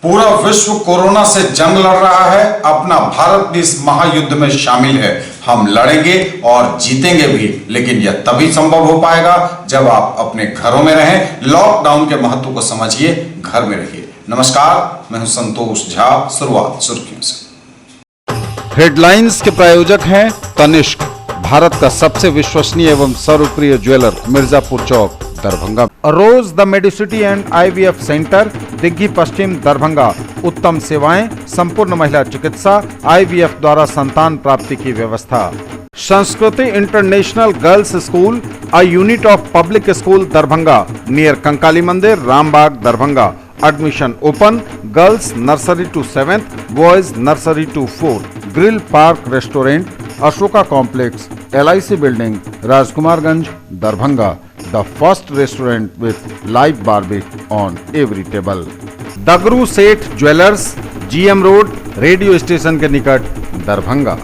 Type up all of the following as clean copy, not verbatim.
पूरा विश्व कोरोना से जंग लड़ रहा है। अपना भारत भी इस महायुद्ध में शामिल है। हम लड़ेंगे और जीतेंगे भी, लेकिन यह तभी संभव हो पाएगा जब आप अपने घरों में रहें। लॉकडाउन के महत्व को समझिए, घर में रहिए। नमस्कार, मैं हूं संतोष झा। शुरुआत सुर्खियों से। हेडलाइंस के प्रायोजक हैं तनिष्क, भारत का सबसे विश्वसनीय एवं सर्वप्रिय jeweller, Mirzapur Chowk, Darbhanga. Rose the medicity and IVF centre, Digghi Paschim, Darbhanga. उत्तम सेवाएं, संपूर्ण महिला चिकित्सा, IVF द्वारा संतान प्राप्ति की व्यवस्था। संस्कृति international girls school, a unit of public school, Darbhanga, near Kankali मंदिर, Rambagh, Darbhanga. Admission open. Girls nursery to 7th, boys nursery to 4th. Grill Park Restaurant, Ashoka Complex, LIC Building, Rajkumarganj, Darbhanga. The first restaurant with live barbecue on every table. Dagru Seth jewellers, GM road, radio station के निकट, Darbhanga.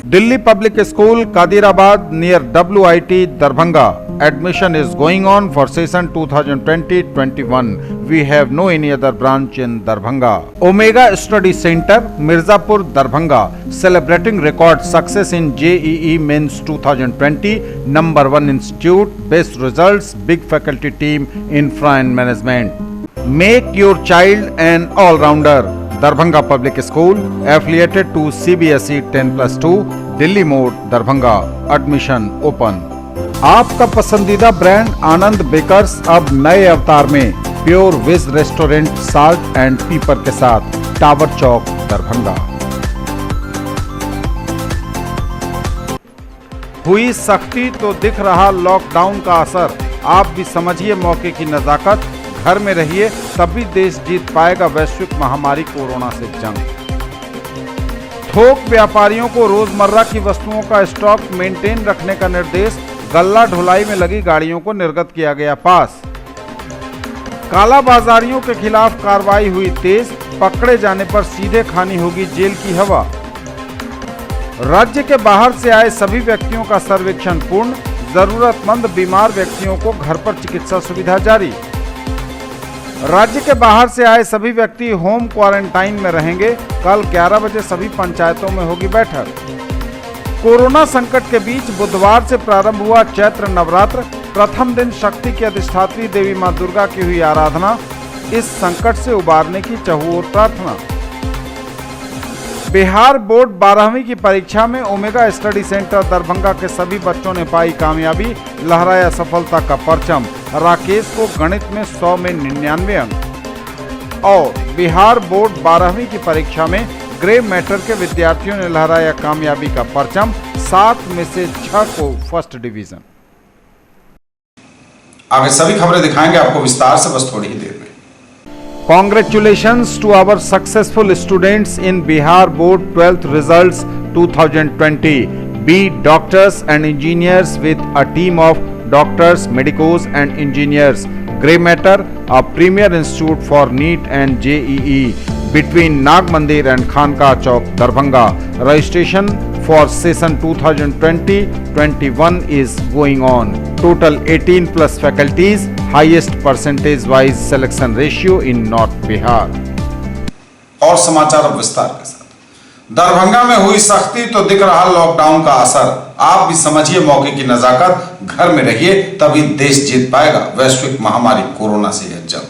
Delhi public school, Kadirabad, near WIT, Darbhanga. Admission is going on for session 2020-21. We have no any other branch in Darbhanga. Omega Study Center, Mirzapur, Darbhanga, celebrating record success in JEE Mains 2020. Number 1 institute, best results, big faculty team, infra and management. Make your child an all-rounder. Darbhanga Public School, affiliated to CBSE 10+2, Delhi Mode, Darbhanga. Admission open. आपका पसंदीदा brand आनंद bakers अब नए अवतार में pure veg restaurant, salt and pepper के साथ, tower चौक, दरभंगा। हुई सख्ती तो दिख रहा लॉकडाउन का असर। आप भी समझिए मौके की नजाकत, घर में रहिए तभी देश जीत पाएगा वैश्विक महामारी कोरोना से जंग। थोक व्यापारियों को रोजमर्रा की वस्तुओं का स्टॉक मेंटेन रखने का निर्देश। गल्ला ढुलाई में लगी गाड़ियों को निर्गत किया गया पास। कालाबाजारियों के खिलाफ कार्रवाई हुई तेज, पकड़े जाने पर सीधे खानी होगी जेल की हवा। राज्य के बाहर से आए सभी व्यक्तियों का सर्वेक्षण पूर्ण, जरूरतमंद बीमार व्यक्तियों को घर पर चिकित्सा सुविधा जारी। राज्य के बाहर से आए सभी व्यक्ति होम क्वारंटाइन में रहेंगे। कल 11 बजे सभी पंचायतों में होगी बैठक। कोरोना संकट के बीच बुधवार से प्रारंभ हुआ चैत्र नवरात्र। प्रथम दिन शक्ति की अधिष्ठात्री देवी मां दुर्गा की हुई आराधना। इस संकट से उबारने की चहुओर प्रार्थना। बिहार बोर्ड 12वीं की परीक्षा में ओमेगा स्टडी सेंटर दरभंगा के सभी बच्चों ने पाई कामयाबी, लहराया सफलता का परचम। राकेश को गणित में 100 में 99 अंक। और बिहार बोर्ड 12वीं की परीक्षा में ग्रे मैटर के विद्यार्थियों ने लहराया कामयाबी का परचम। 7 में से 6 को फर्स्ट डिवीजन। आगे सभी खबरें दिखाएंगे आपको विस्तार से, बस थोड़ी ही देर में। Congratulations to our successful students in Bihar Board 12th results 2020. Be doctors and engineers with a team of doctors, medicos and engineers. Grey Matter, a premier institute for NEET and JEE. Between Nag Mandir and Khanka Chowk, Darbhanga. Registration for session 2020-21 is going on. Total 18+ faculties, highest percentage-wise selection ratio in North Bihar. और समाचार अब विस्तार के साथ। दरभंगा में हुई सख्ती तो दिख रहा लॉकडाउन का असर। आप भी समझिए मौके की नजाकत, घर में रहिए तभी देश जीत पाएगा वैश्विक महामारी कोरोना से यह जंग।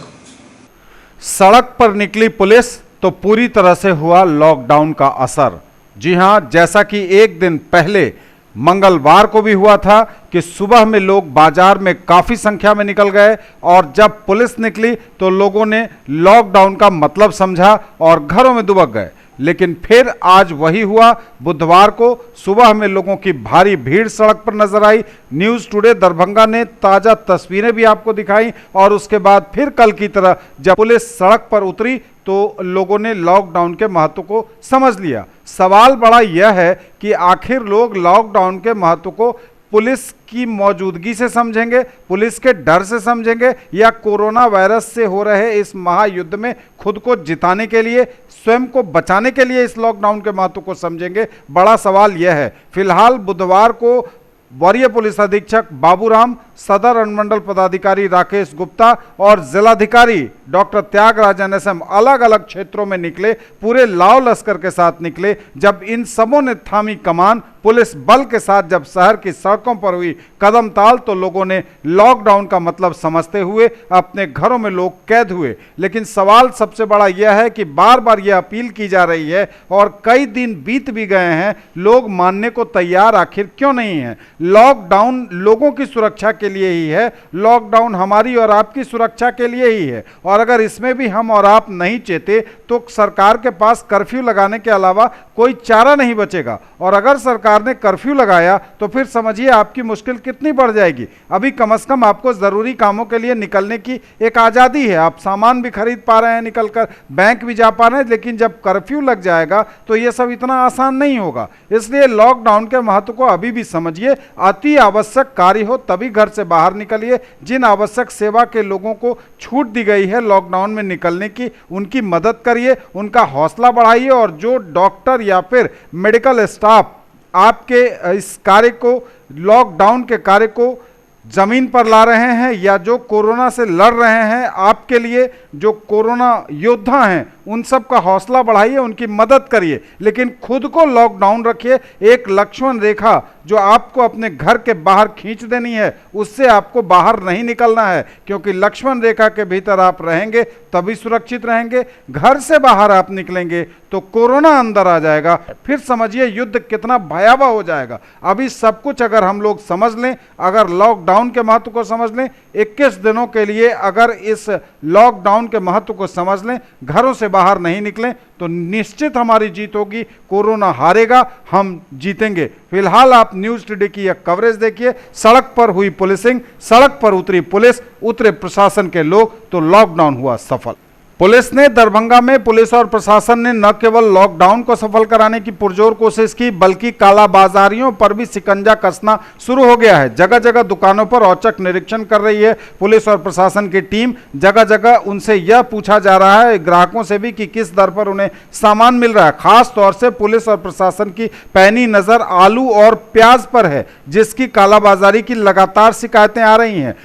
सड़क पर निकली पुलिस तो पूरी तरह से हुआ लॉकडाउन का असर। जी हां, जैसा कि एक दिन पहले मंगलवार को भी हुआ था कि सुबह में लोग बाजार में काफी संख्या में निकल गए और जब पुलिस निकली तो लोगों ने लॉकडाउन का मतलब समझा और घरों में दुबक गए। लेकिन फिर आज वही हुआ। बुधवार को सुबह में लोगों की भारी भीड़ सड़क पर नजर आई। न्यूज़ टुडे दरभंगा ने ताजा तस्वीरें भी आपको दिखाई और उसके बाद फिर कल की तरह जब पुलिस सड़क पर उतरी तो लोगों ने लॉकडाउन के महत्व को समझ लिया। सवाल बड़ा यह है कि आखिर लोग लॉकडाउन के महत्व को पुलिस की मौजूदगी से समझेंगे, पुलिस के डर से समझेंगे, या कोरोना वायरस से हो रहे इस महायुद्ध में खुद को जिताने के लिए, स्वयं को बचाने के लिए इस लॉकडाउन के महत्व को समझेंगे? बड़ा सवाल यह है। फिलहाल बुधवार को वरीय पुलिस अधीक्षक बाबूराम, सदर अनुमंडल पदाधिकारी राकेश गुप्ता और जिलाधिकारी डॉक्टर त्यागराजन एसएम अलग अलग क्षेत्रों में निकले, पूरे लाव लश्कर के साथ निकले। जब इन सबों ने थामी कमान, पुलिस बल के साथ जब शहर की सड़कों पर हुई कदम ताल, तो लोगों ने लॉकडाउन का मतलब समझते हुए अपने घरों में लोग कैद हुए। लेकिन सवाल सबसे बड़ा यह है कि बार बार यह अपील की जा रही है और कई दिन बीत भी गए हैं, लोग मानने को तैयार आखिर क्यों नहीं है। लॉकडाउन लोगों की सुरक्षा के लिए ही है, लॉकडाउन हमारी और आपकी सुरक्षा के लिए ही है। और अगर इसमें भी हम और आप नहीं चेते तो सरकार के पास कर्फ्यू लगाने के अलावा कोई चारा नहीं बचेगा। और अगर सरकार ने कर्फ्यू लगाया तो फिर समझिए आपकी मुश्किल कितनी बढ़ जाएगी। अभी कम से कम आपको जरूरी कामों के लिए निकलने की एक आज़ादी है, आप सामान भी खरीद पा रहे हैं निकलकर, बैंक भी जा पा रहे हैं। लेकिन जब कर्फ्यू लग जाएगा तो यह सब इतना आसान नहीं होगा। इसलिए लॉकडाउन के महत्व को अभी भी समझिए। अति आवश्यक कार्य हो तभी घर से बाहर निकलिए। जिन आवश्यक सेवा के लोगों को छूट दी गई है लॉकडाउन में निकलने की, उनकी मदद करिए, उनका हौसला बढ़ाइए। और जो डॉक्टर या फिर मेडिकल स्टाफ आपके इस कार्य को, लॉकडाउन के कार्य को जमीन पर ला रहे हैं या जो कोरोना से लड़ रहे हैं, आपके लिए जो कोरोना योद्धा हैं, उन सब का हौसला बढ़ाइए, उनकी मदद करिए। लेकिन खुद को लॉकडाउन रखिए। एक लक्ष्मण रेखा जो आपको अपने घर के बाहर खींच देनी है, उससे आपको बाहर नहीं निकलना है, क्योंकि लक्ष्मण रेखा के भीतर आप रहेंगे तभी सुरक्षित रहेंगे। घर से बाहर आप निकलेंगे तो कोरोना अंदर आ जाएगा, फिर समझिए युद्ध कितना भयावह हो जाएगा। अभी सब कुछ अगर हम लोग समझ लें, अगर लॉकडाउन के महत्व को समझ लें, 21 दिनों के लिए अगर इस लॉकडाउन के महत्व को समझ लें, घरों से बाहर नहीं निकलें, तो निश्चित हमारी जीत होगी। कोरोना हारेगा, हम जीतेंगे। फिलहाल आप न्यूज़ टुडे की यह कवरेज देखिए। सड़क पर हुई पुलिसिंग, सड़क पर उतरी पुलिस, उतरे प्रशासन के लोग, तो लॉकडाउन हुआ सफल। पुलिस ने दरभंगा में, पुलिस और प्रशासन ने न केवल लॉकडाउन को सफल कराने की पुरजोर कोशिश की, बल्कि कालाबाजारियों पर भी शिकंजा कसना शुरू हो गया है। जगह जगह दुकानों पर औचक निरीक्षण कर रही है पुलिस और प्रशासन की टीम। जगह जगह उनसे यह पूछा जा रहा है, ग्राहकों से भी, कि किस दर पर उन्हें सामान मिल रहा है। खास तौर से पुलिस और प्रशासन की पैनी नजर आलू और प्याज पर है, जिसकी कालाबाजारी की लगातार शिकायतें आ रही हैं।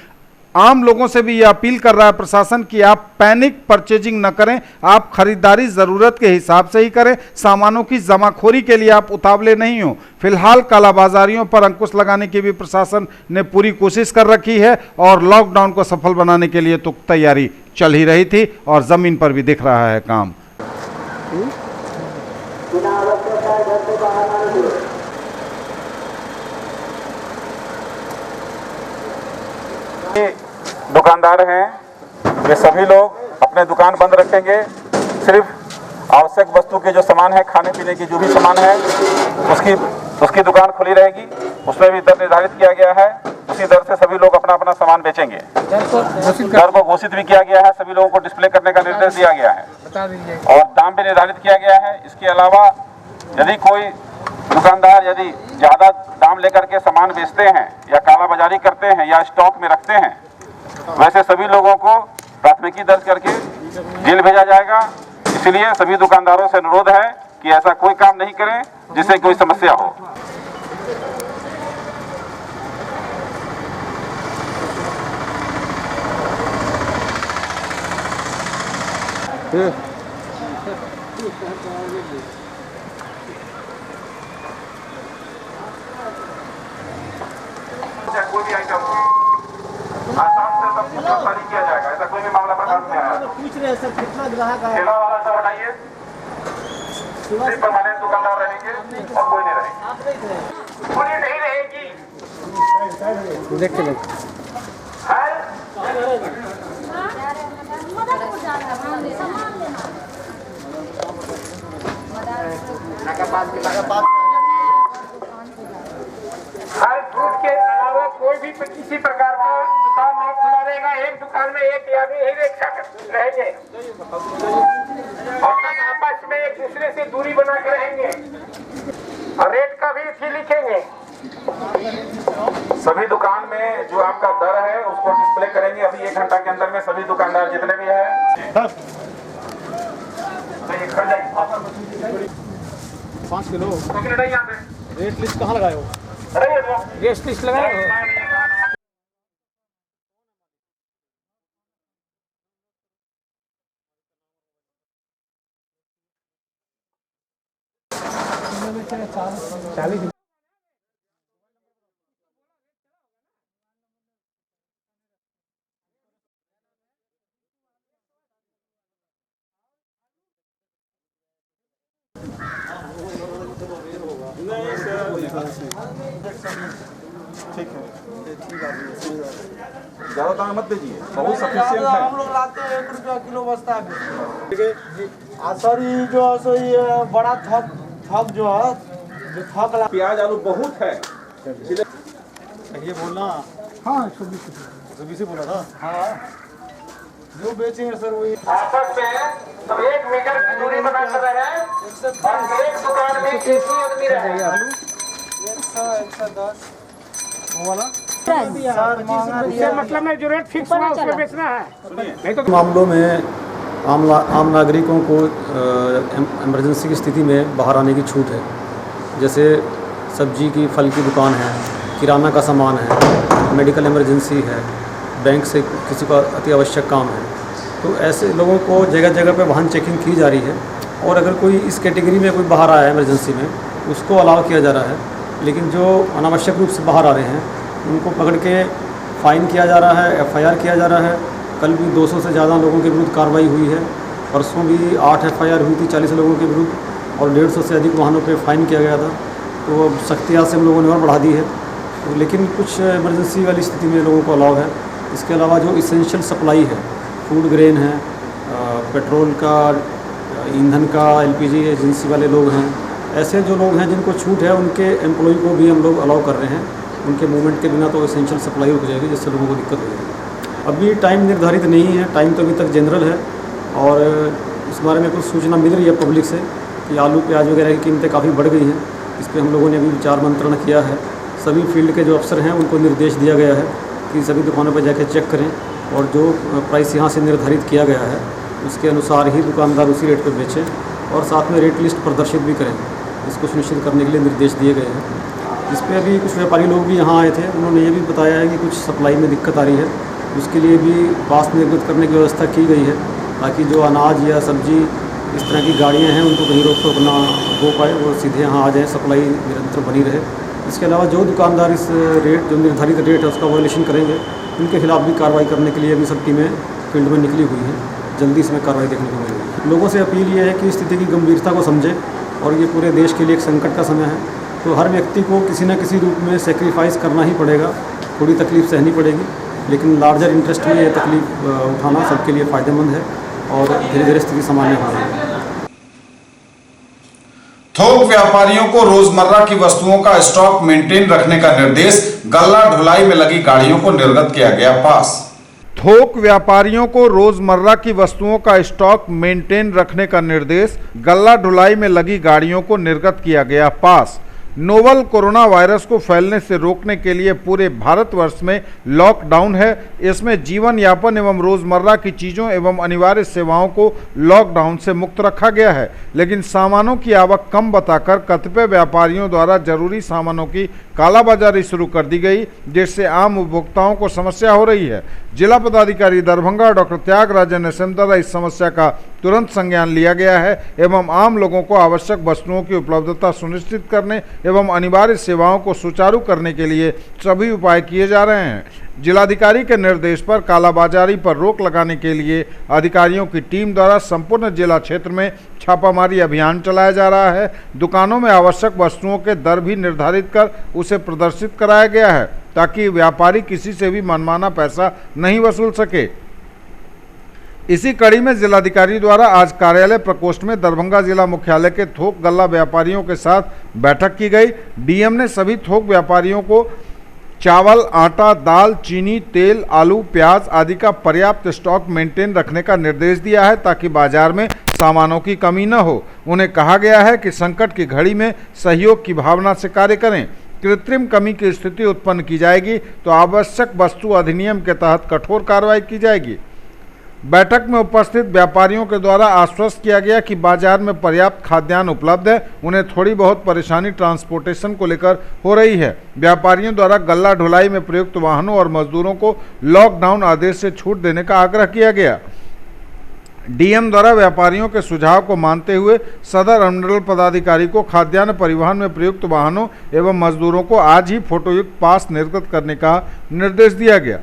आम लोगों से भी यह अपील कर रहा है प्रशासन कि आप पैनिक परचेजिंग न करें, आप खरीदारी ज़रूरत के हिसाब से ही करें, सामानों की जमाखोरी के लिए आप उतावले नहीं हो। फिलहाल कालाबाजारियों पर अंकुश लगाने की भी प्रशासन ने पूरी कोशिश कर रखी है और लॉकडाउन को सफल बनाने के लिए तो तैयारी चल ही रही थी और ज़मीन पर भी दिख रहा है काम। दुकानदार हैं, वे सभी लोग अपने दुकान बंद रखेंगे। सिर्फ आवश्यक वस्तु के जो सामान है, खाने पीने की जो भी सामान है, उसकी दुकान खुली रहेगी। उसमें भी दर निर्धारित किया गया है, उसी दर से सभी लोग अपना अपना सामान बेचेंगे। दर को घोषित भी किया गया है, सभी लोगों को डिस्प्ले करने का निर्देश दिया गया है और दाम भी निर्धारित किया गया है। इसके अलावा यदि कोई दुकानदार यदि ज्यादा दाम लेकर के सामान बेचते हैं या कालाबाजारी करते हैं या स्टॉक में रखते हैं, वैसे सभी लोगों को प्राथमिकी दर्ज करके जेल भेजा जाएगा। इसलिए सभी दुकानदारों से अनुरोध है कि ऐसा कोई काम नहीं करें जिससे कोई समस्या हो। कोई भी आइटम आसाम से सब कुछ खाली किया जाएगा, ऐसा कोई भी मामला प्रकाश में आया। पूछ रहे हैं सर कितना ग्राहक आया? ठेला वाला सब हटाइए, सिर्फ परमानेंट दुकानदार रहेंगे और कोई नहीं रहेगा। आप देख रहे हैं कोई नहीं रहेगी। देख के हर फ्रूट के अलावा कोई भी किसी प्रकार का दुकान नहीं खुला रहेगा। एक दुकान में एक या भी रिक्शा रहेंगे और सब आपस में एक दूसरे से दूरी बना के रहेंगे और रेट का भी लिखेंगे। सभी दुकान में जो आपका दर है उसको डिस्प्ले करेंगे। अभी 1 घंटा के अंदर में सभी दुकानदार जितने भी है 5 किलो यहाँ पे रेट लिस्ट कहाँ लगाए हो? अरे रेट लिस्ट लगाए हो? 40। ठीक है, ज़्यादा दाम मत दीजिए, बहुत सफिशिएंट है। हम लोग लाते हैं 1 रुपया किलो बस्ता है। सर ये जो सो ये बड़ा थक जो है जो थक प्याज आलू बहुत है। ये बोलना हाँ 120 ही बोला था। हाँ जो बेचेंगे सर वही आपस में 1 मीटर की दूरी बनाकर रहे हैं और एक दुकान में एक ही आदमी रहे। 110 वो वाला सर महंगा दिया मतलब में जो रेट फिक्स हुआ उसमें बेचना है। नहीं तो मामलों में आम नागरिकों को इमरजेंसी की स्थिति में बाहर आने की छूट है। जैसे सब्जी की फल की दुकान है, किराना का सामान है, मेडिकल इमरजेंसी है, बैंक से किसी का अति आवश्यक काम है, तो ऐसे लोगों को जगह जगह पे वाहन चेकिंग की जा रही है। और अगर कोई इस कैटेगरी में कोई बाहर आया है इमरजेंसी में, उसको अलाउ किया जा रहा है। लेकिन जो अनावश्यक रूप से बाहर आ रहे हैं उनको पकड़ के फ़ाइन किया जा रहा है, FIR किया जा रहा है। कल भी 200 से ज़्यादा लोगों के विरुद्ध कार्रवाई हुई है। परसों भी 8 FIR हुई थी 40 लोगों के विरुद्ध और 150 से अधिक वाहनों पे फ़ाइन किया गया था। तो अब सख्ती आज से हम लोगों ने और बढ़ा दी है। तो लेकिन कुछ इमरजेंसी वाली स्थिति में लोगों को अलाउ है। इसके अलावा जो इसेंशियल सप्लाई है, फूड ग्रेन है, पेट्रोल का, ईंधन का, LPG एजेंसी वाले लोग हैं, ऐसे जो लोग हैं जिनको छूट है उनके एम्प्लॉय को भी हम लोग अलाउ कर रहे हैं। उनके मूवमेंट के बिना तो इसेंशियल सप्लाई रुक जाएगी, जिससे लोगों को दिक्कत होगी। अभी टाइम निर्धारित नहीं है, टाइम तो अभी तक जनरल है और इस बारे में कुछ सूचना मिल रही है पब्लिक से कि आलू प्याज वगैरह की कीमतें काफ़ी बढ़ गई हैं। इस पर हम लोगों ने अभी विचार मंत्रण किया है। सभी फील्ड के जो अफसर हैं उनको निर्देश दिया गया है कि सभी दुकानों पर जाकर चेक करें और जो प्राइस यहाँ से निर्धारित किया गया है उसके अनुसार ही दुकानदार उसी रेट पर बेचें और साथ में रेट लिस्ट प्रदर्शित भी करें। इसको सुनिश्चित करने के लिए निर्देश दिए गए हैं। इस पर अभी कुछ व्यापारी लोग भी यहाँ आए थे, उन्होंने ये भी बताया है कि कुछ सप्लाई में दिक्कत आ रही है। उसके लिए भी पास निर्गत करने की व्यवस्था की गई है ताकि जो अनाज या सब्जी इस तरह की गाड़ियाँ हैं उनको कहीं रोक टोक ना हो पाए, वो सीधे यहाँ आ जाए, सप्लाई निरंतर बनी रहे। इसके अलावा जो दुकानदार इस रेट जो निर्धारित रेट है उसका वायलेशन करेंगे उनके खिलाफ भी कार्रवाई करने के लिए अभी सब टीमें फील्ड में निकली हुई हैं। जल्दी इसमें कार्रवाई देखने को मिलेगी। लोगों से अपील ये है कि स्थिति की गंभीरता को समझें और ये पूरे देश के लिए एक संकट का समय है, तो हर व्यक्ति को किसी न किसी रूप में सेक्रीफाइस करना ही पड़ेगा। थोड़ी तकलीफ सहनी पड़ेगी, लेकिन लार्जर इंटरेस्ट में ये तकलीफ उठाना सबके लिए फ़ायदेमंद है और धीरे धीरे स्थिति सामान्य हो रही है। थोक व्यापारियों को रोजमर्रा की वस्तुओं का स्टॉक मेंटेन रखने का निर्देश, गल्ला ढुलाई में लगी गाड़ियों को निर्गत किया गया पास। थोक व्यापारियों को रोजमर्रा की वस्तुओं का स्टॉक मेंटेन रखने का निर्देश, गल्ला ढुलाई में लगी गाड़ियों को निर्गत किया गया पास। नोवल कोरोना वायरस को फैलने से रोकने के लिए पूरे भारतवर्ष में लॉकडाउन है। इसमें जीवन यापन एवं रोजमर्रा की चीज़ों एवं अनिवार्य सेवाओं को लॉकडाउन से मुक्त रखा गया है, लेकिन सामानों की आवक कम बताकर कतिपय व्यापारियों द्वारा जरूरी सामानों की कालाबाजारी शुरू कर दी गई, जिससे आम उपभोक्ताओं को समस्या हो रही है। जिला पदाधिकारी दरभंगा डॉक्टर त्यागराजन एसएम द्वारा इस समस्या का तुरंत संज्ञान लिया गया है एवं आम लोगों को आवश्यक वस्तुओं की उपलब्धता सुनिश्चित करने एवं अनिवार्य सेवाओं को सुचारू करने के लिए सभी उपाय किए जा रहे हैं। जिलाधिकारी के निर्देश पर कालाबाजारी पर रोक लगाने के लिए अधिकारियों की टीम द्वारा संपूर्ण जिला क्षेत्र में छापामारी अभियान चलाया जा रहा है। दुकानों में आवश्यक वस्तुओं के दर भी निर्धारित कर उसे प्रदर्शित कराया गया है ताकि व्यापारी किसी से भी मनमाना पैसा नहीं वसूल सके। इसी कड़ी में जिलाधिकारी द्वारा आज कार्यालय प्रकोष्ठ में दरभंगा जिला मुख्यालय के थोक गल्ला व्यापारियों के साथ बैठक की गई। डीएम ने सभी थोक व्यापारियों को चावल, आटा, दाल, चीनी, तेल, आलू, प्याज आदि का पर्याप्त स्टॉक मेंटेन रखने का निर्देश दिया है ताकि बाजार में सामानों की कमी न हो। उन्हें कहा गया है कि संकट की घड़ी में सहयोग की भावना से कार्य करें। कृत्रिम कमी की स्थिति उत्पन्न की जाएगी तो आवश्यक वस्तु अधिनियम के तहत कठोर कार्रवाई की जाएगी। बैठक में उपस्थित व्यापारियों के द्वारा आश्वस्त किया गया कि बाजार में पर्याप्त खाद्यान्न उपलब्ध है, उन्हें थोड़ी बहुत परेशानी ट्रांसपोर्टेशन को लेकर हो रही है। व्यापारियों द्वारा गल्ला ढुलाई में प्रयुक्त वाहनों और मजदूरों को लॉकडाउन आदेश से छूट देने का आग्रह किया गया। डीएम द्वारा व्यापारियों के सुझाव को मानते हुए सदर अनुमंडल पदाधिकारी को खाद्यान्न परिवहन में प्रयुक्त वाहनों एवं मजदूरों को आज ही फोटोयुक्त पास निर्गत करने का निर्देश दिया गया।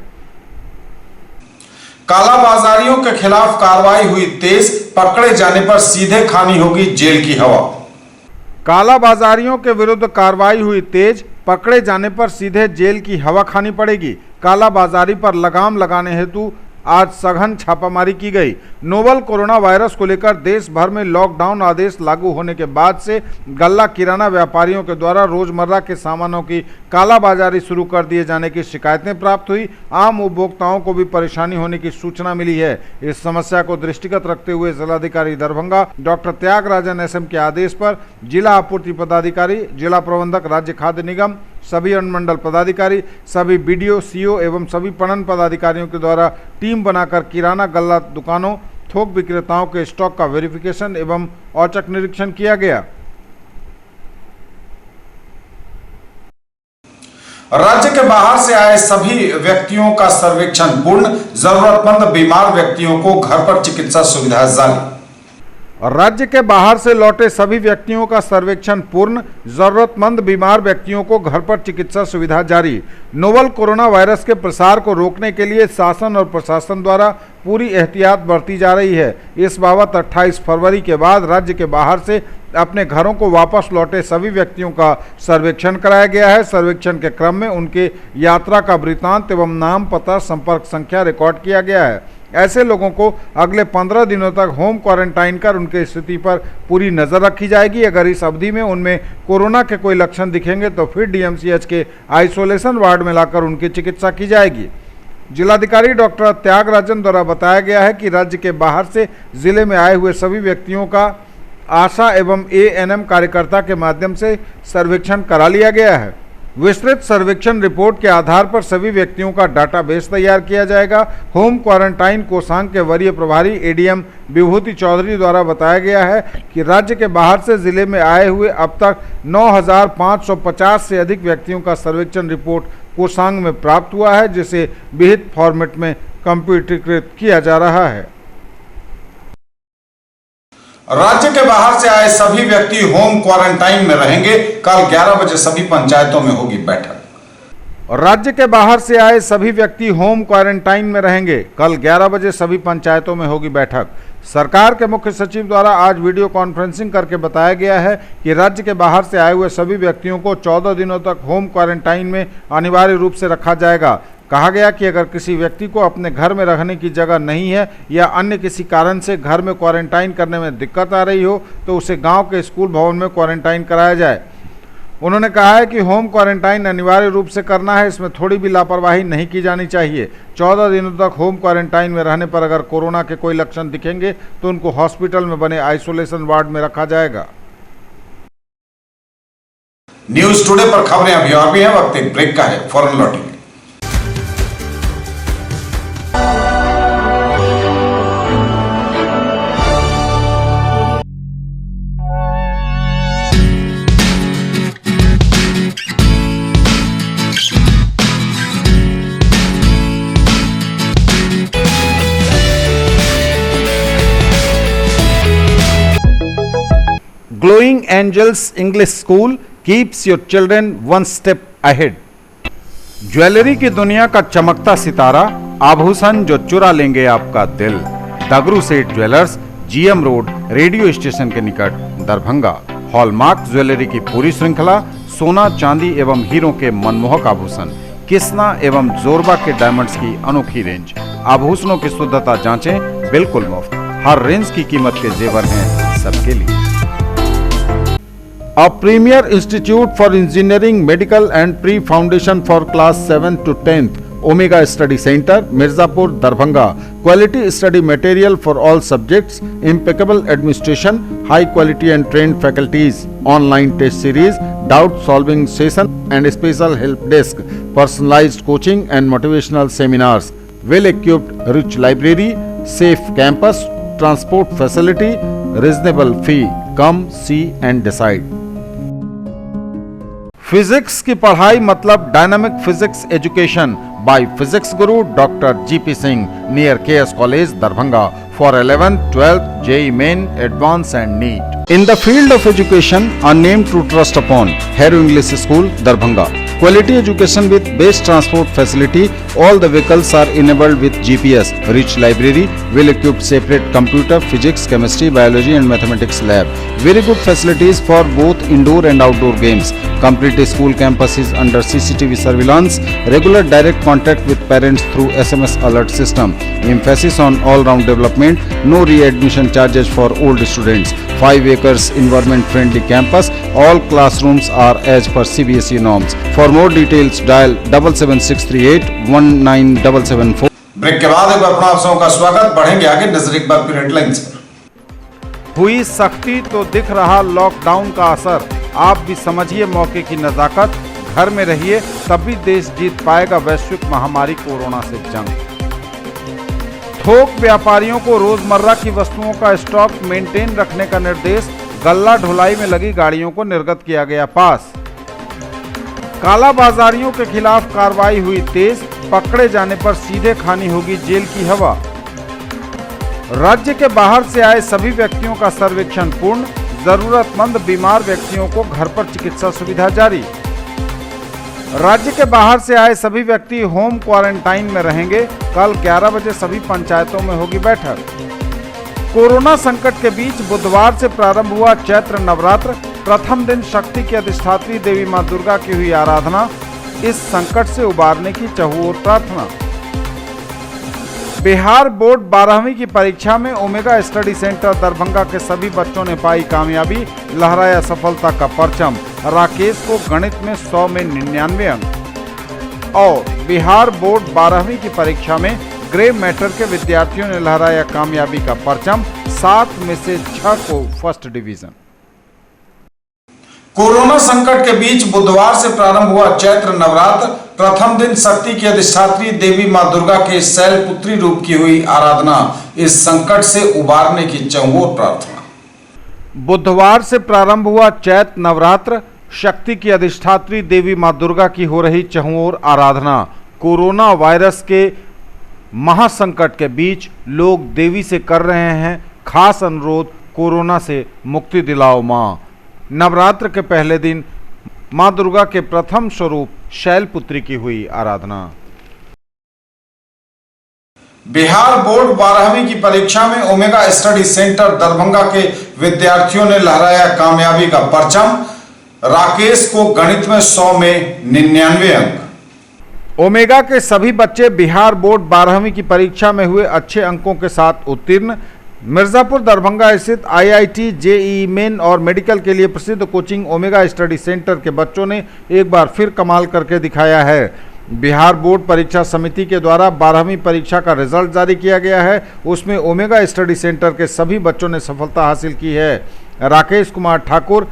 कालाबाजारियों के खिलाफ कार्रवाई हुई तेज, पकड़े जाने पर सीधे खानी होगी जेल की हवा। कालाबाजारियों के विरुद्ध कार्रवाई हुई तेज, पकड़े जाने पर सीधे जेल की हवा खानी पड़ेगी। कालाबाजारी पर लगाम लगाने हेतु आज सघन छापामारी की गई। नोवल कोरोना वायरस को लेकर देश भर में लॉकडाउन आदेश लागू होने के बाद से गल्ला किराना व्यापारियों के द्वारा रोजमर्रा के सामानों की कालाबाजारी शुरू कर दिए जाने की शिकायतें प्राप्त हुई। आम उपभोक्ताओं को भी परेशानी होने की सूचना मिली है। इस समस्या को दृष्टिगत रखते हुए जिलाधिकारी दरभंगा डॉक्टर त्यागराजन एसएम के आदेश पर जिला आपूर्ति पदाधिकारी, जिला प्रबंधक, राज्य खाद्य निगम, सभी अनुमंडल पदाधिकारी, सभी बीडीओ, सीओ एवं सभी पणन पदाधिकारियों के द्वारा टीम बनाकर किराना गल्ला दुकानों, थोक विक्रेताओं के स्टॉक का वेरिफिकेशन एवं औचक निरीक्षण किया गया। राज्य के बाहर से आए सभी व्यक्तियों का सर्वेक्षण पूर्ण, जरूरतमंद बीमार व्यक्तियों को घर पर चिकित्सा सुविधा जारी। राज्य के बाहर से लौटे सभी व्यक्तियों का सर्वेक्षण पूर्ण, जरूरतमंद बीमार व्यक्तियों को घर पर चिकित्सा सुविधा जारी। नोवल कोरोना वायरस के प्रसार को रोकने के लिए शासन और प्रशासन द्वारा पूरी एहतियात बरती जा रही है। इस बाबत 28 फरवरी के बाद राज्य के बाहर से अपने घरों को वापस लौटे सभी व्यक्तियों का सर्वेक्षण कराया गया है। सर्वेक्षण के क्रम में उनके यात्रा का वृत्तांत एवं नाम, पता, संपर्क संख्या रिकॉर्ड किया गया है। ऐसे लोगों को अगले 15 दिनों तक होम क्वारंटाइन कर उनकी स्थिति पर पूरी नज़र रखी जाएगी। अगर इस अवधि में उनमें कोरोना के कोई लक्षण दिखेंगे तो फिर डीएमसीएच के आइसोलेशन वार्ड में लाकर उनकी चिकित्सा की जाएगी। जिलाधिकारी डॉक्टर त्यागराजन द्वारा बताया गया है कि राज्य के बाहर से जिले में आए हुए सभी व्यक्तियों का आशा एवं एएनएम कार्यकर्ता के माध्यम से सर्वेक्षण करा लिया गया है। विस्तृत सर्वेक्षण रिपोर्ट के आधार पर सभी व्यक्तियों का डाटाबेस तैयार किया जाएगा। होम क्वारंटाइन कोषांग के वरीय प्रभारी एडीएम विभूति चौधरी द्वारा बताया गया है कि राज्य के बाहर से जिले में आए हुए अब तक 9,550 से अधिक व्यक्तियों का सर्वेक्षण रिपोर्ट कोषांग में प्राप्त हुआ है, जिसे विहित फॉर्मेट में कंप्यूटरीकृत किया जा रहा है। राज्य के बाहर से आए सभी व्यक्ति होम क्वारंटाइन में रहेंगे। कल 11 बजे सभी पंचायतों में होगी बैठक। राज्य के बाहर से आए सभी व्यक्ति होम क्वारंटाइन में रहेंगे। कल 11 बजे सभी पंचायतों में होगी बैठक। सरकार के मुख्य सचिव द्वारा आज वीडियो कॉन्फ्रेंसिंग करके बताया गया है कि राज्य के बाहर से आए हुए सभी व्यक्तियों को 14 दिनों तक होम क्वारंटाइन में अनिवार्य रूप से रखा जाएगा। कहा गया कि अगर किसी व्यक्ति को अपने घर में रहने की जगह नहीं है या अन्य किसी कारण से घर में क्वारंटाइन करने में दिक्कत आ रही हो तो उसे गांव के स्कूल भवन में क्वारंटाइन कराया जाए। उन्होंने कहा है कि होम क्वारंटाइन अनिवार्य रूप से करना है, इसमें थोड़ी भी लापरवाही नहीं की जानी चाहिए। 14 दिनों तक होम क्वारंटाइन में रहने पर अगर कोरोना के कोई लक्षण दिखेंगे तो उनको हॉस्पिटल में बने आइसोलेशन वार्ड में रखा जाएगा। न्यूज टुडे पर खबरें अभी और भी हैं, वक्त एक ब्रेक का है, फौरन लौटेंगे। Glowing Angels English School keeps your children one step ahead. Jewellery की दुनिया का चमकता सितारा, आभूषण जो चुरा लेंगे आपका दिल। दगरू Seth jewellers, GM road, radio station के निकट, दरभंगा। हॉलमार्क ज्वेलरी की पूरी श्रृंखला, सोना, चांदी एवं हीरों के मनमोहक आभूषण, किस्ना एवं जोरबा के डायमंड्स की अनोखी रेंज। आभूषणों की शुद्धता जांचें, बिल्कुल मुफ्त। हर रेंज की कीमत के जेवर हैं सबके लिए। A premier institute for engineering, medical and pre-foundation for class 7 to 10th, Omega Study Center, Mirzapur, Darbhanga. Quality study material for all subjects, impeccable administration, high quality and trained faculties, online test series, doubt solving session and special help desk, personalized coaching and motivational seminars, well equipped rich library, safe campus, transport facility, reasonable fee. Come see and decide. Physics की पढ़ाई मतलब dynamic physics education by physics Guru doctor GP Singh, near KS college, Darbhanga. for 11th, 12th, JEE Main, Advanced and NEET. In the field of education, a name to trust upon, Hero English School, Darbhanga. Quality education with best transport facility. All the vehicles are enabled with GPS. Rich library, well-equipped separate computer, physics, chemistry, biology and mathematics lab. Very good facilities for both indoor and outdoor games. Complete school campus is under CCTV surveillance. Regular direct contact with parents through SMS alert system. Emphasis on all-round development. No re-admission charges for old students. 5 acres environment-friendly campus. All classrooms are as per CBSE norms. For more details, dial 77638 19774. Break के बाद एक बार पुनः आप सबों का स्वागत। बढ़ेंगे आगे, नजर एक बार फिर हेडलाइंस पर। हुई सख्ती तो दिख रहा लॉकडाउन का असर। आप भी समझिए मौके की नजाकत। घर में रहिए, तब भी देश जीत पाएगा वैश्विक महामारी कोरोना से जंग। थोक व्यापारियों को रोजमर्रा की वस्तुओं का स्टॉक मेंटेन रखने का निर्देश। गल्ला ढुलाई में लगी गाड़ियों को निर्गत किया गया पास। कालाबाजारियों के खिलाफ कार्रवाई हुई तेज। पकड़े जाने पर सीधे खानी होगी जेल की हवा। राज्य के बाहर से आए सभी व्यक्तियों का सर्वेक्षण पूर्ण। जरूरतमंद बीमार व्यक्तियों को घर पर चिकित्सा सुविधा जारी। राज्य के बाहर से आए सभी व्यक्ति होम क्वारंटाइन में रहेंगे। कल 11 बजे सभी पंचायतों में होगी बैठक। कोरोना संकट के बीच बुधवार से प्रारंभ हुआ चैत्र नवरात्र। प्रथम दिन शक्ति की अधिष्ठात्री देवी मां दुर्गा की हुई आराधना। इस संकट से उबारने की चहुओर प्रार्थना। बिहार बोर्ड 12वीं की परीक्षा में ओमेगा स्टडी सेंटर दरभंगा के सभी बच्चों ने पाई कामयाबी। लहराया सफलता का परचम। राकेश को गणित में 100 में 99 अंक। और बिहार बोर्ड 12वीं की परीक्षा में ग्रे मैटर के विद्यार्थियों ने लहराया कामयाबी का परचम। 7 में से 6 को फर्स्ट डिवीजन। कोरोना संकट के बीच बुधवार से प्रारंभ हुआ चैत्र नवरात्र। प्रथम दिन शक्ति की अधिष्ठात्री देवी मां दुर्गा के शैलपुत्री रूप की हुई आराधना। इस संकट से उबारने की चहुओर प्रार्थना। बुधवार से प्रारंभ हुआ चैत्र नवरात्र। शक्ति की अधिष्ठात्री देवी मां दुर्गा की हो रही चहुओर आराधना। कोरोना वायरस के महासंकट के बीच लोग देवी से कर रहे हैं खास अनुरोध, कोरोना से मुक्ति दिलाओ मां। नवरात्र के पहले दिन मां दुर्गा के प्रथम स्वरूप शैलपुत्री की हुई आराधना। बिहार बोर्ड 12वीं की परीक्षा में ओमेगा स्टडी सेंटर दरभंगा के विद्यार्थियों ने लहराया कामयाबी का परचम। राकेश को गणित में 100 में 99 अंक। ओमेगा के सभी बच्चे बिहार बोर्ड 12वीं की परीक्षा में हुए अच्छे अंकों के साथ उत्तीर्ण। मिर्जापुर दरभंगा स्थित IIT, JEE मेन और मेडिकल के लिए प्रसिद्ध कोचिंग ओमेगा स्टडी सेंटर के बच्चों ने एक बार फिर कमाल करके दिखाया है। बिहार बोर्ड परीक्षा समिति के द्वारा 12वीं परीक्षा का रिजल्ट जारी किया गया है। उसमें ओमेगा स्टडी सेंटर के सभी बच्चों ने सफलता हासिल की है। राकेश कुमार ठाकुर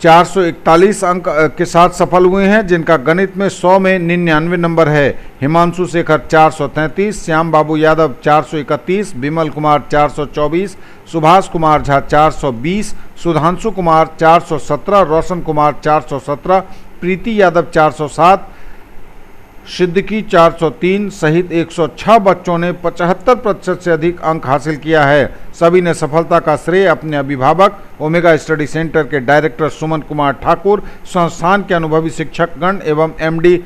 441 अंक के साथ सफल हुए हैं, जिनका गणित में 100 में 99 नंबर है। हिमांशु शेखर 433, श्याम बाबू यादव 431, विमल कुमार 424, सुभाष कुमार झा 420, सुधांशु कुमार 417, रोशन कुमार 417, प्रीति यादव 407, सिद्दीकी 403 सहित 106 बच्चों ने 75% से अधिक अंक हासिल किया है। सभी ने सफलता का श्रेय अपने अभिभावक, ओमेगा स्टडी सेंटर के डायरेक्टर सुमन कुमार ठाकुर, संस्थान के अनुभवी शिक्षकगण एवं MD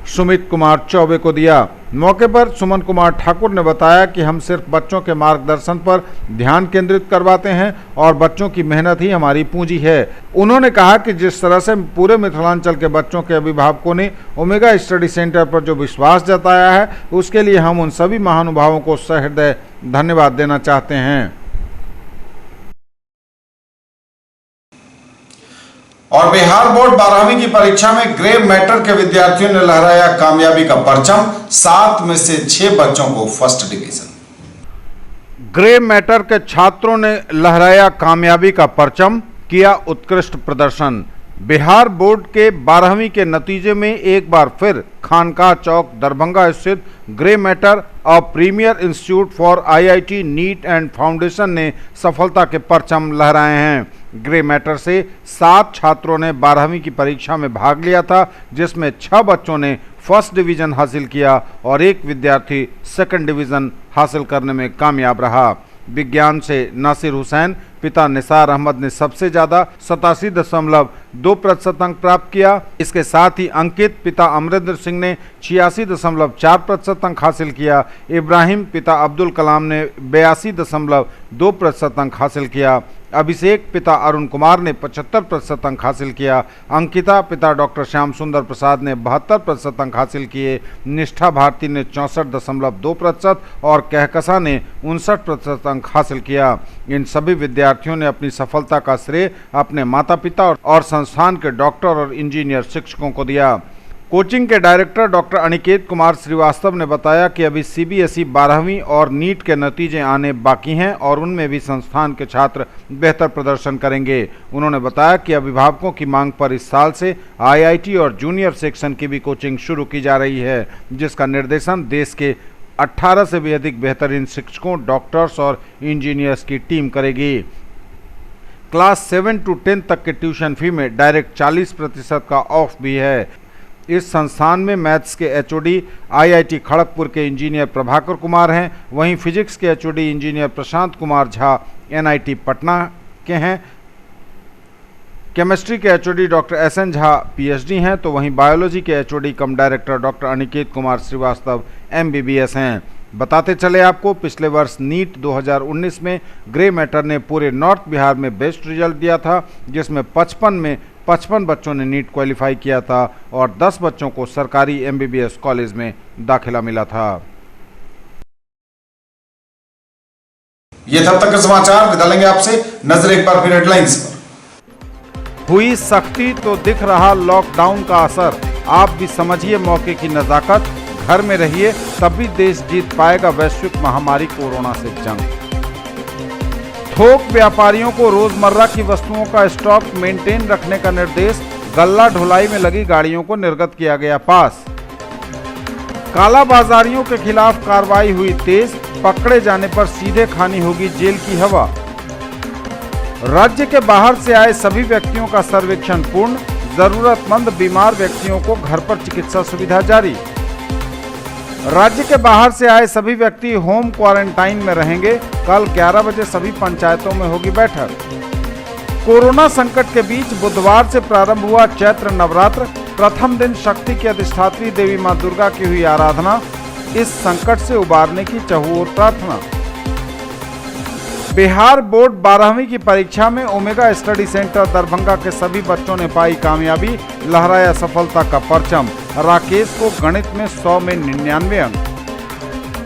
सुमित कुमार चौबे को दिया। मौके पर सुमन कुमार ठाकुर ने बताया कि हम सिर्फ बच्चों के मार्गदर्शन पर ध्यान केंद्रित करवाते हैं और बच्चों की मेहनत ही हमारी पूंजी है। उन्होंने कहा कि जिस तरह से पूरे मिथिलांचल के बच्चों के अभिभावकों ने ओमेगा स्टडी सेंटर पर जो विश्वास जताया है, उसके लिए हम उन सभी महानुभावों को सहृदय धन्यवाद देना चाहते हैं। और बिहार बोर्ड 12वीं की परीक्षा में ग्रे मैटर के विद्यार्थियों ने लहराया कामयाबी का परचम। 7 में से 6 बच्चों को फर्स्ट डिवीजन। ग्रे मैटर के छात्रों ने लहराया कामयाबी का परचम, किया उत्कृष्ट प्रदर्शन। बिहार बोर्ड के 12वीं के नतीजे में एक बार फिर खानकाह चौक दरभंगा स्थित ग्रे मैटर और premier institute for IIT neat and foundation ने सफलता के परचम लहराए हैं। ग्रे मैटर से 7 छात्रों ने 12वीं की परीक्षा में भाग लिया था, जिसमें 6 बच्चों ने फर्स्ट डिवीजन हासिल किया और एक विद्यार्थी सेकंड डिवीजन हासिल करने में कामयाब रहा। विज्ञान से नासिर हुसैन पिता निसार अहमद ने सबसे ज्यादा 87.2% अंक प्राप्त किया। इसके साथ ही अंकित पिता अमरिंदर सिंह ने 86.4% अंक हासिल किया। इब्राहिम पिता अब्दुल कलाम ने 82.2% अंक हासिल किया। अभिषेक पिता अरुण कुमार ने 75% अंक हासिल किया। अंकिता पिता डॉक्टर श्याम सुंदर प्रसाद ने 72% अंक हासिल किए। निष्ठा भारती ने 64.2% और कहकसा ने 59% अंक हासिल किया। इन सभी विद्यार्थियों ने अपनी सफलता का श्रेय अपने माता पिता और संस्थान के डॉक्टर और इंजीनियर शिक्षकों को दिया। कोचिंग के डायरेक्टर डॉक्टर अनिकेत कुमार श्रीवास्तव ने बताया कि अभी सीबीएसई 12वीं और नीट के नतीजे आने बाकी हैं और उनमें भी संस्थान के छात्र बेहतर प्रदर्शन करेंगे। उन्होंने बताया कि अभिभावकों की मांग पर इस साल से आईआईटी और जूनियर सेक्शन की भी कोचिंग शुरू की जा रही है, जिसका निर्देशन देश के 18 से भी अधिक बेहतरीन शिक्षकों, डॉक्टर्स और इंजीनियर्स की टीम करेगी। क्लास 7 to 10 तक के ट्यूशन फी में डायरेक्ट 40% का ऑफ भी है। इस संस्थान में मैथ्स के एचओडी आईआईटी खड़गपुर के इंजीनियर प्रभाकर कुमार हैं, वहीं फिजिक्स के HOD engineer Prashant Kumar Jha NIT Patna के हैं। केमिस्ट्री के HOD doctor SN Jha PhD हैं, तो वहीं बायोलॉजी के HOD cum director doctor Aniket Kumar Shrivastava MBBS हैं। बताते चले आपको, पिछले वर्ष नीट 2019 में ग्रे मैटर ने पूरे नॉर्थ बिहार में बेस्ट रिजल्ट दिया था, जिसमें 55 बच्चों ने नीट क्वालिफाई किया था और 10 बच्चों को सरकारी एमबीबीएस कॉलेज में दाखिला मिला था। ये तब तक के समाचार, विदा लेंगे आपसे। नजर एक बार फिर हेडलाइंस पर। हुई सख्ती तो दिख रहा लॉकडाउन का असर, आप भी समझिए मौके की नजाकत। घर में रहिए तब भी देश जीत पाएगा वैश्विक महामारी कोरोना से जंग। थोक व्यापारियों को रोजमर्रा की वस्तुओं का स्टॉक मेंटेन रखने का निर्देश, गल्ला ढुलाई में लगी गाड़ियों को निर्गत किया गया पास। कालाबाजारियों के खिलाफ कार्रवाई हुई तेज, पकड़े जाने पर सीधे खानी होगी जेल की हवा। राज्य के बाहर से आए सभी व्यक्तियों का सर्वेक्षण पूर्ण, जरूरतमंद बीमार व्यक्तियों को घर पर चिकित्सा सुविधा जारी। राज्य के बाहर से आए सभी व्यक्ति होम क्वारंटाइन में रहेंगे। कल 11 बजे सभी पंचायतों में होगी बैठक। कोरोना संकट के बीच बुधवार से प्रारंभ हुआ चैत्र नवरात्र। प्रथम दिन शक्ति की अधिष्ठात्री देवी मां दुर्गा की हुई आराधना, इस संकट से उबारने की चहुओर प्रार्थना। बिहार बोर्ड 12वीं की परीक्षा में ओमेगा स्टडी सेंटर दरभंगा के सभी बच्चों ने पाई कामयाबी, लहराया सफलता का परचम। राकेश को गणित में 100 में 99 अंक।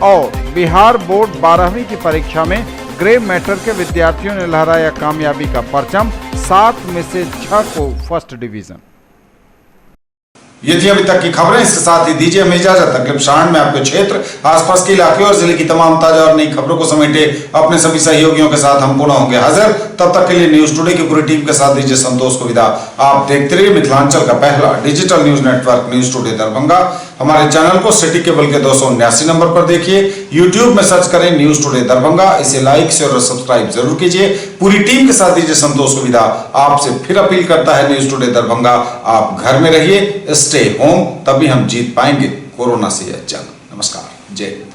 और बिहार बोर्ड 12वीं की परीक्षा में ग्रे मैटर के विद्यार्थियों ने लहराया कामयाबी का परचम, 7 में से 6 को फर्स्ट डिवीजन। ये थी अभी तक की खबरें, इसके साथ ही दीजिए हमें इजाजत। अगले प्रसारण में आपके क्षेत्र, आसपास के इलाके और जिले की तमाम ताजा और नई खबरों को समेटे अपने सभी सहयोगियों के साथ हम पुनः होंगे हाजिर। तब तक के लिए न्यूज टुडे की पूरी टीम के साथ दीजिए संतोष को विदा। आप देखते रहिए मिथिलांचल का पहला digital news network news today Darbhanga. हमारे चैनल को सिटी केबल के 279 नंबर पर देखिए। यूट्यूब में सर्च करें न्यूज टुडे दरभंगा, इसे लाइक शेयर और सब्सक्राइब जरूर कीजिए। पूरी टीम के साथ दीजिए संतोष को विदा। आपसे फिर अपील करता है न्यूज टुडे दरभंगा, आप घर में रहिए, स्टे होम, तभी हम जीत पाएंगे कोरोना से यह जंग। नमस्कार, जय हिंद।